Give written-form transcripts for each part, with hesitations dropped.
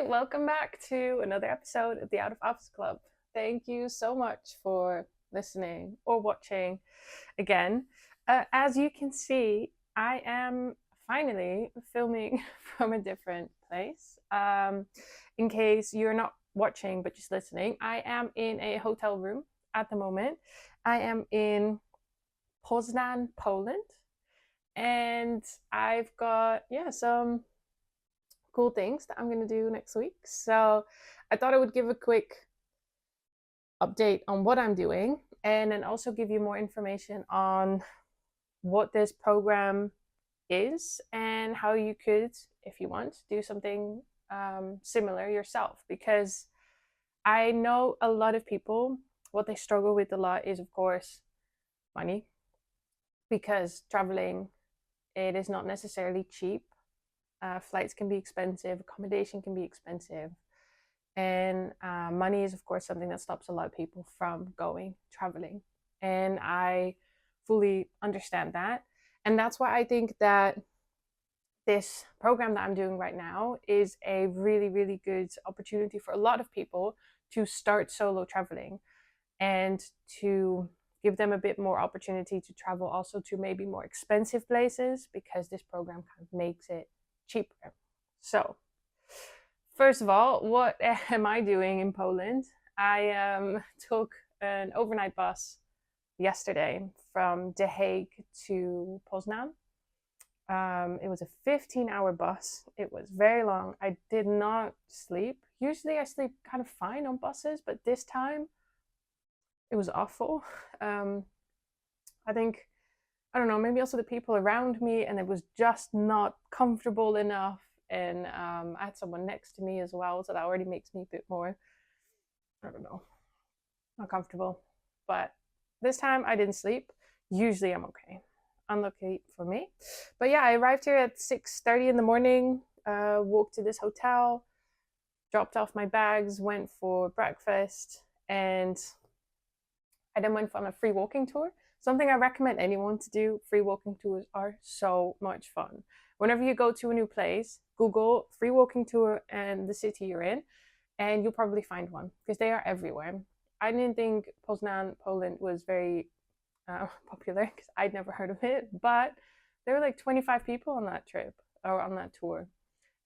Hi, welcome back to another episode of the Out of Office Club. Thank you so much for listening or watching again. As you can see, I am finally filming from a different place. In case you're not watching but just listening, I am in a hotel room at the moment. I am in Poznań, Poland, and I've got some cool things that I'm going to do next week. So I thought I would give a quick update on what I'm doing and then also give you more information on what this program is and how you could, if you want, do something similar yourself. Because I know a lot of people, what they struggle with a lot is, of course, money. Because traveling, it is not necessarily cheap. Flights can be expensive, accommodation can be expensive, and money is, of course, something that stops a lot of people from going traveling. And I fully understand that. And that's why I think that this program that I'm doing right now is a really, really good opportunity for a lot of people to start solo traveling and to give them a bit more opportunity to travel also to maybe more expensive places, because this program kind of makes it cheaper. So, first of all, what am I doing in Poland? I took an overnight bus yesterday from The Hague to Poznań. It was a 15-hour bus. It was very long. I did not sleep. Usually I sleep kind of fine on buses, but this time it was awful. I think, I don't know, maybe also the people around me, and it was just not comfortable enough. And I had someone next to me as well, so that already makes me a bit more, I don't know, uncomfortable. But this time I didn't sleep. Usually I'm okay. Unlucky for me. But yeah, I arrived here at 6:30 in the morning, walked to this hotel, dropped off my bags, went for breakfast, and I then went on a free walking tour. Something I recommend anyone to do. Free walking tours are so much fun. Whenever you go to a new place, Google free walking tour and the city you're in, and you'll probably find one, because they are everywhere. I didn't think Poznań, Poland was very popular, because I'd never heard of it, but there were like 25 people on that trip or on that tour.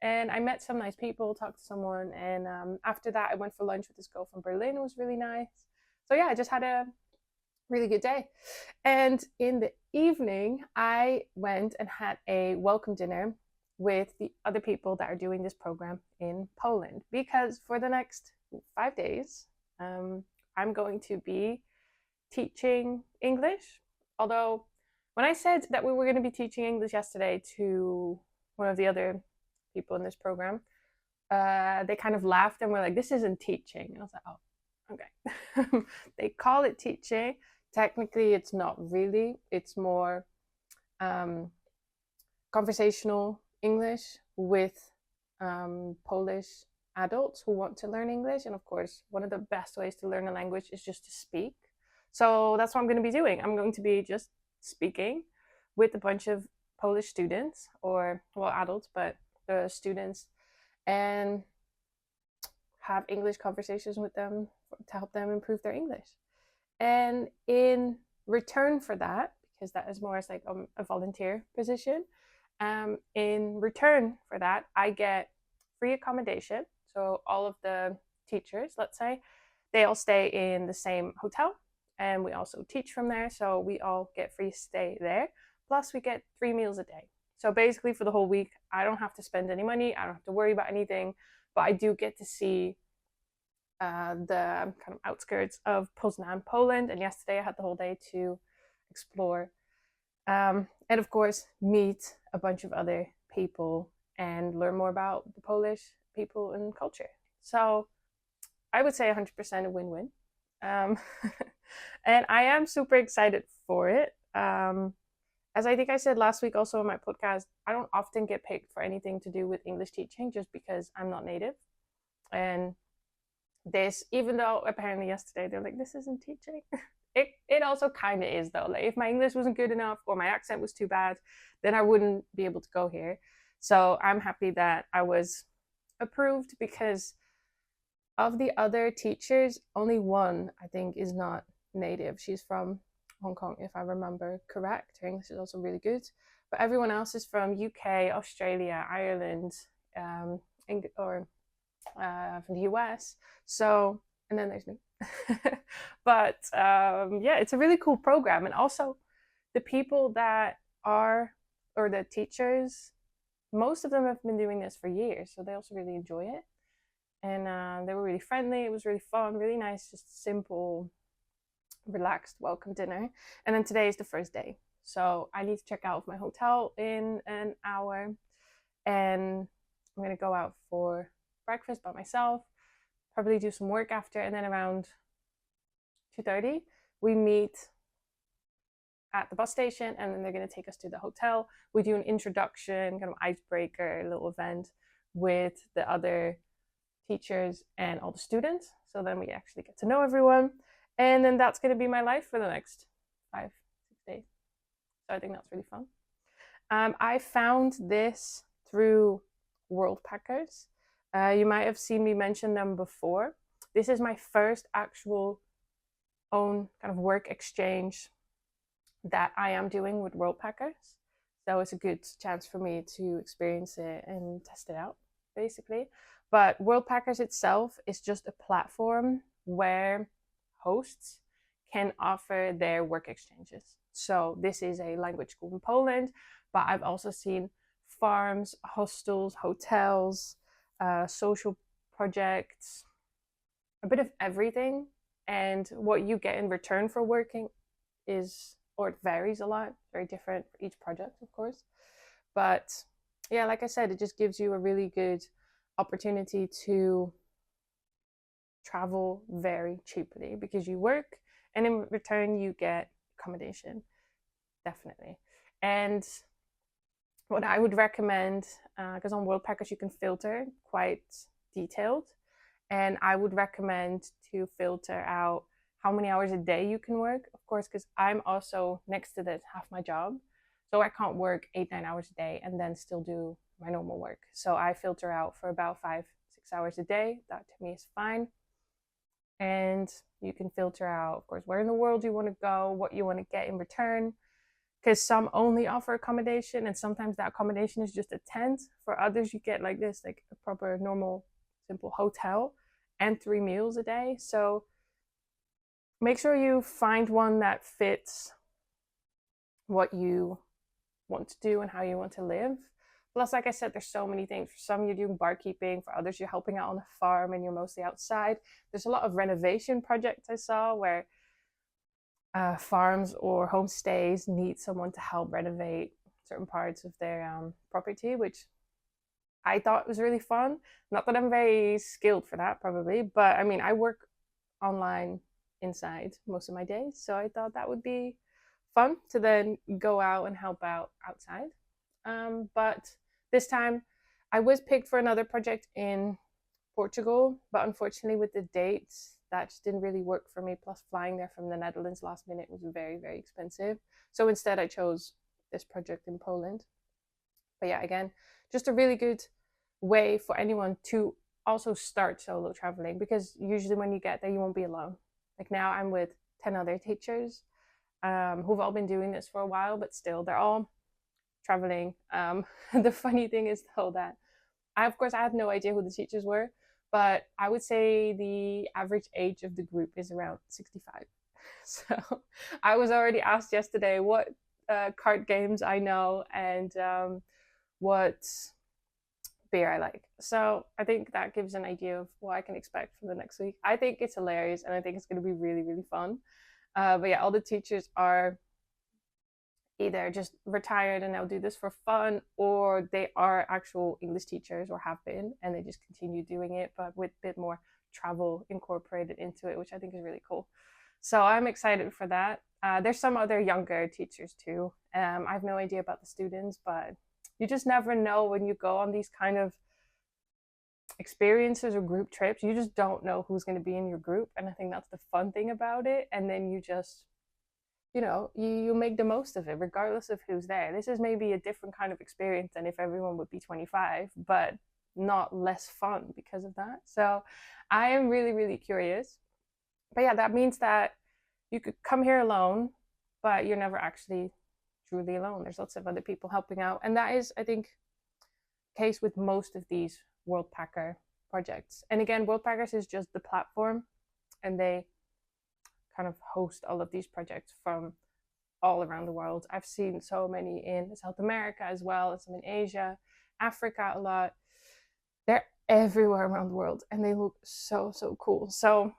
And I met some nice people, talked to someone, and after that I went for lunch with this girl from Berlin. It was really nice. So yeah, I just had a really good day. And in the evening, I went and had a welcome dinner with the other people that are doing this program in Poland, because for the next 5 days, I'm going to be teaching English. Although, when I said that we were going to be teaching English yesterday to one of the other people in this program, they kind of laughed and were like, "This isn't teaching." And I was like, "Oh, okay." They call it teaching. Technically, it's not really. It's more conversational English with Polish adults who want to learn English. And of course, one of the best ways to learn a language is just to speak. So that's what I'm going to be doing. I'm going to be just speaking with a bunch of Polish students, or, well, adults, but the students, and have English conversations with them to help them improve their English. And in return for that, because that is more as like a volunteer position, in return for that, I get free accommodation. So all of the teachers, let's say, they all stay in the same hotel, and we also teach from there. So we all get free stay there. Plus we get 3 meals a day. So basically for the whole week, I don't have to spend any money. I don't have to worry about anything, but I do get to see the kind of outskirts of Poznań, Poland. And yesterday I had the whole day to explore and of course meet a bunch of other people and learn more about the Polish people and culture. So I would say 100% a win-win. And I am super excited for it. As I think I said last week also on my podcast, I don't often get picked for anything to do with English teaching, just because I'm not native. And this, even though apparently yesterday they're like, "This isn't teaching." It also kind of is, though. Like, if my English wasn't good enough or my accent was too bad, then I wouldn't be able to go here. So I'm happy that I was approved because of the other teachers, only one I think is not native. She's from Hong Kong, if I remember correct. Her English is also really good. But everyone else is from UK, Australia, Ireland, or from the US. So, and then there's me. But yeah, it's a really cool program. And also, the people that are, or the teachers, most of them have been doing this for years. So they also really enjoy it. And they were really friendly. It was really fun, really nice, just simple, relaxed welcome dinner. And then today is the first day. So I need to check out of my hotel in an hour. And I'm going to go out for breakfast by myself, probably do some work after. And then around 2:30, we meet at the bus station, and then they're going to take us to the hotel. We do an introduction, kind of icebreaker, little event with the other teachers and all the students. So then we actually get to know everyone. And then that's going to be my life for the next 5-6 days. So I think that's really fun. I found this through Worldpackers. You might have seen me mention them before. This is my first actual own kind of work exchange that I am doing with Worldpackers. So it's a good chance for me to experience it and test it out, basically. But Worldpackers itself is just a platform where hosts can offer their work exchanges. So this is a language school in Poland, but I've also seen farms, hostels, hotels, social projects, a bit of everything. And what you get in return for working is, or it varies a lot, very different for each project, of course. But yeah, like I said, it just gives you a really good opportunity to travel very cheaply because you work and in return you get accommodation, definitely. And what I would recommend, because on Worldpackers you can filter quite detailed, and I would recommend to filter out how many hours a day you can work, of course, because I'm also, next to this, half my job. So I can't work 8-9 hours a day and then still do my normal work. So I filter out for about 5-6 hours a day. That to me is fine. And you can filter out, of course, where in the world you want to go, what you want to get in return. Because some only offer accommodation, and sometimes that accommodation is just a tent. For others, you get like this, like a proper, normal, simple hotel and 3 meals a day. So make sure you find one that fits what you want to do and how you want to live. Plus, like I said, there's so many things. For some, you're doing barkeeping. For others, you're helping out on a farm and you're mostly outside. There's a lot of renovation projects I saw where farms or homestays need someone to help renovate certain parts of their property, which I thought was really fun. Not that I'm very skilled for that, probably, but I mean, I work online inside most of my days, so I thought that would be fun to then go out and help out outside. But this time I was picked for another project in Portugal, but unfortunately with the dates, that just didn't really work for me. Plus flying there from the Netherlands last minute was very, very expensive. So instead I chose this project in Poland. But yeah, again, just a really good way for anyone to also start solo traveling, because usually when you get there, you won't be alone. Like now I'm with 10 other teachers who've all been doing this for a while, but still they're all traveling. The funny thing is though that of course I had no idea who the teachers were, but I would say the average age of the group is around 65. So I was already asked yesterday what card games I know and what beer I like. So I think that gives an idea of what I can expect from the next week. I think it's hilarious and I think it's going to be really, really fun. But yeah, all the teachers are either just retired and now do this for fun, or they are actual English teachers or have been, and they just continue doing it, but with a bit more travel incorporated into it, which I think is really cool. So I'm excited for that. There's some other younger teachers too. I have no idea about the students, but you just never know when you go on these kind of experiences or group trips. You just don't know who's going to be in your group, and I think that's the fun thing about it. And then you just, you know, you make the most of it regardless of who's there. This is maybe a different kind of experience than if everyone would be 25, but not less fun because of that. So I am really, really curious. But yeah, that means that you could come here alone, but you're never actually truly alone. There's lots of other people helping out. And that is, I think, case with most of these Worldpacker projects. And again, Worldpackers is just the platform, and they kind of host all of these projects from all around the world. I've seen so many in South America as well as some in Asia, Africa a lot. They're everywhere around the world, and they look so, so cool. So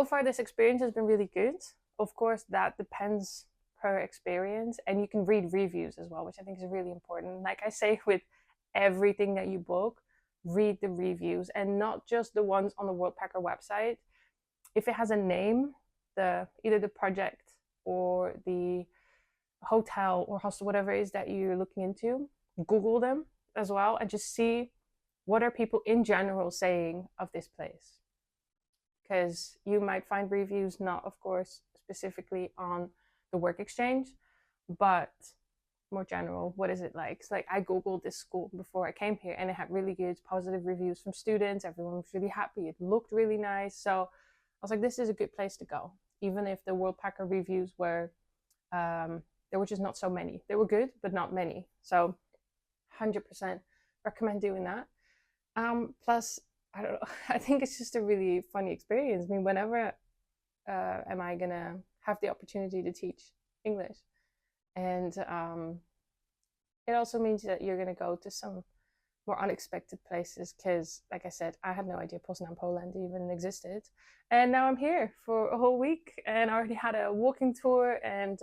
far this experience has been really good. Of course, that depends per experience, and you can read reviews as well, which I think is really important. Like I say with everything that you book, read the reviews, and not just the ones on the Worldpacker website. If it has a name, either the project or the hotel or hostel, whatever it is that you're looking into, Google them as well and just see what are people in general saying of this place. Because you might find reviews not, of course, specifically on the work exchange, but more general, what is it like? So like I Googled this school before I came here, and it had really good positive reviews from students. Everyone was really happy. It looked really nice. So I was like, this is a good place to go. Even if the Worldpacker reviews were, there were just not so many. They were good, but not many. So 100% recommend doing that. Plus, I don't know, I think it's just a really funny experience. I mean, whenever am I gonna have the opportunity to teach English? And it also means that you're gonna go to some more unexpected places, because like I said, I had no idea Poznań, Poland even existed, and now I'm here for a whole week, and I already had a walking tour and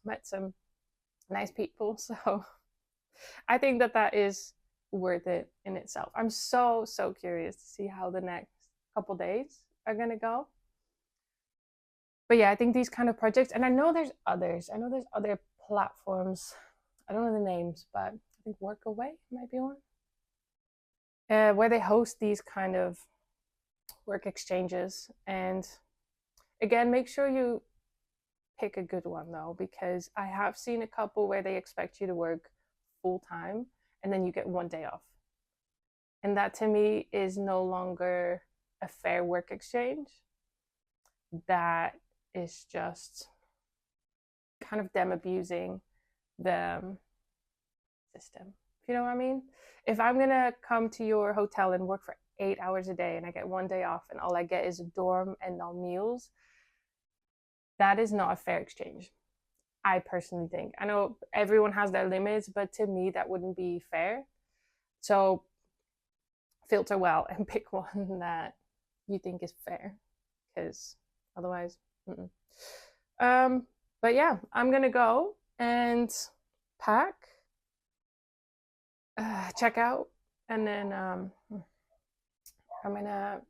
met some nice people. So I think that is worth it in itself. I'm so curious to see how the next couple days are gonna go. But yeah, I think these kind of projects, and I know there's other platforms, I don't know the names, but I think Workaway might be one, where they host these kind of work exchanges. And again, make sure you pick a good one though, because I have seen a couple where they expect you to work full time and then you get one day off. And that to me is no longer a fair work exchange. That is just kind of them abusing the system. You know what I mean? If I'm gonna come to your hotel and work for 8 hours a day and I get one day off and all I get is a dorm and no meals, that is not a fair exchange, I personally think. I know everyone has their limits, but to me that wouldn't be fair. So filter well and pick one that you think is fair, because otherwise, but yeah, I'm gonna go and pack, check out, and then I'm gonna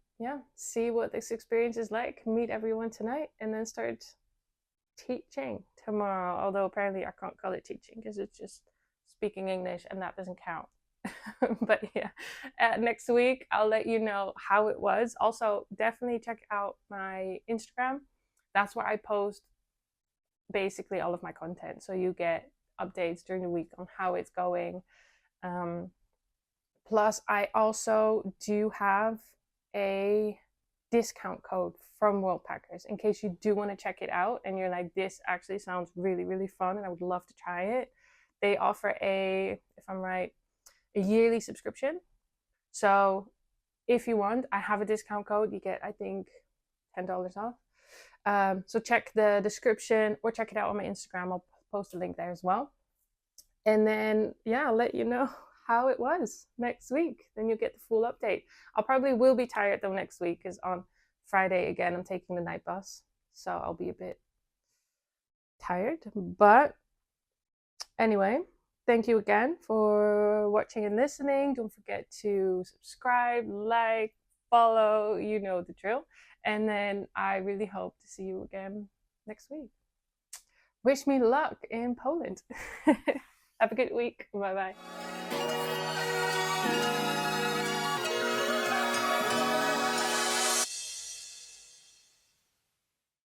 see what this experience is like, meet everyone tonight, and then start teaching tomorrow. Although apparently I can't call it teaching because it's just speaking English and that doesn't count. But yeah, next week I'll let you know how it was. Also, definitely check out my Instagram. That's where I post basically all of my content, so you get updates during the week on how it's going. Plus, I also do have a discount code from Worldpackers in case you do want to check it out and you're like, this actually sounds really fun and I would love to try it. They offer if I'm right, a yearly subscription. So if you want, I have a discount code. You get, I think, $10 off. So check the description or check it out on my Instagram. I'll post a link there as well. And then, yeah, I'll let you know how it was next week. Then you'll get the full update. I'll probably will be tired though next week, because on Friday, again, I'm taking the night bus. So I'll be a bit tired. But anyway, thank you again for watching and listening. Don't forget to subscribe, like, follow, you know the drill. And then I really hope to see you again next week. Wish me luck in Poland. Have a good week. Bye-bye.